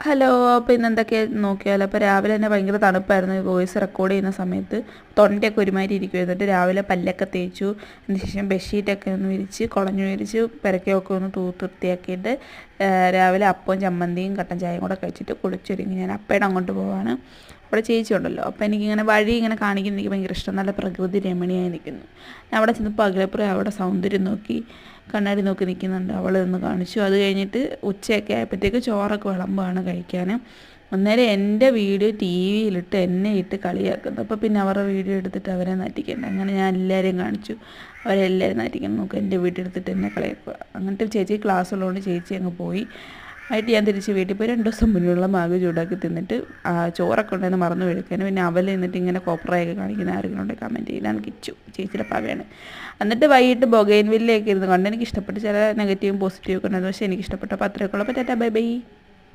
Hello. അപ്പോൾ ഇന്ന് എന്തൊക്കെയാണ് നോക്കിയാലോ. അപ്പോൾ രാവിലെ തന്നെ ഭയങ്കര തണുപ്പായിരുന്നു ഈ വോയിസ് റെക്കോർഡ് ചെയ്യുന്ന സമയത്ത്. തൊണ്ടയൊക്കെ ഒരുമാതിരി ഇരിക്കുമായിരുന്നു. എന്നിട്ട് രാവിലെ പല്ലൊക്കെ തേച്ചു. അതിന് ശേഷം ബെഡ്ഷീറ്റൊക്കെ ഒന്ന് വിരിച്ച് കുളഞ്ഞു വിരിച്ച് പെരക്കൊക്കെ ഒന്ന് തൂത്ത് വൃത്തിയാക്കിയിട്ട് രാവിലെ അപ്പവും ചമ്മന്തിയും കട്ടൻ ചായയും കൂടെ കഴിച്ചിട്ട് കുളിച്ചൊരുങ്ങി ഞാൻ അപ്പയുടെ അങ്ങോട്ട് പോവാണ്. അവിടെ ചേച്ചി ഉണ്ടല്ലോ. അപ്പോൾ എനിക്കിങ്ങനെ വഴി ഇങ്ങനെ കാണിക്കുന്നത് എനിക്ക് ഭയങ്കര ഇഷ്ടം. നല്ല പ്രകൃതി രമണീയമായി നിൽക്കുന്നു. ഞാൻ അവിടെ ചെന്നപ്പോൾ അകലെപ്പുറം അവിടെ സൗന്ദര്യം നോക്കി കണ്ണാടി നോക്കി നിൽക്കുന്നുണ്ട്. അവൾ നിന്ന് കാണിച്ചു. അത് കഴിഞ്ഞിട്ട് ഉച്ചയൊക്കെ ആയപ്പോഴത്തേക്ക് ചോറൊക്കെ വിളമ്പാണ് കഴിക്കാൻ. അന്നേരം എൻ്റെ വീഡിയോ ടി വിയിലിട്ട് എന്നെ ഇട്ട് കളിയാക്കുന്നു. അപ്പോൾ പിന്നെ അവരുടെ വീഡിയോ എടുത്തിട്ട് അവരെ നാറ്റിക്കണ്ട. അങ്ങനെ ഞാൻ എല്ലാവരെയും കാണിച്ചു. അവരെല്ലാവരും നാറ്റിക്കണം. നോക്കുക എൻ്റെ വീഡിയോ എടുത്തിട്ട് എന്നെ കളിയാക്കുക. അങ്ങനത്തെ ചേച്ചി ക്ലാസ് ഉള്ളതുകൊണ്ട് ചേച്ചി അങ്ങ് പോയി. ആയിട്ട് ഞാൻ തിരിച്ച് വീട്ടിൽ പോയി 2 ദിവസം മുന്നുള്ള മാഗ് ചൂടാക്കി തിന്നിട്ട് ചോറൊക്കെ ഉണ്ടെന്ന് മറന്നു വീഴിക്കാൻ. പിന്നെ അവൽ നിന്നിട്ട് ഇങ്ങനെ കോപ്പറയൊക്കെ കാണിക്കുന്ന ആരെങ്കിലും ഉണ്ടെങ്കിൽ കമൻറ്റ് ചെയ്യില്ലാന്ന് കിച്ചു. ചേച്ചിയുടെ പകയാണ്. എന്നിട്ട് വൈകിട്ട് ബൊഗൈൻ വില്ലയൊക്കെ ഇരുന്ന് കണ്ട് എനിക്ക് ഇഷ്ടപ്പെട്ടു. ചില നെഗറ്റീവും പോസിറ്റീവും ഒക്കെ ഉണ്ടായിരുന്നു. പക്ഷേ എനിക്ക് ഇഷ്ടപ്പെട്ടു. അപ്പോൾ അത്രയൊക്കെ ഉള്ളപ്പോൾ ടാറ്റാ ബൈ ബൈ.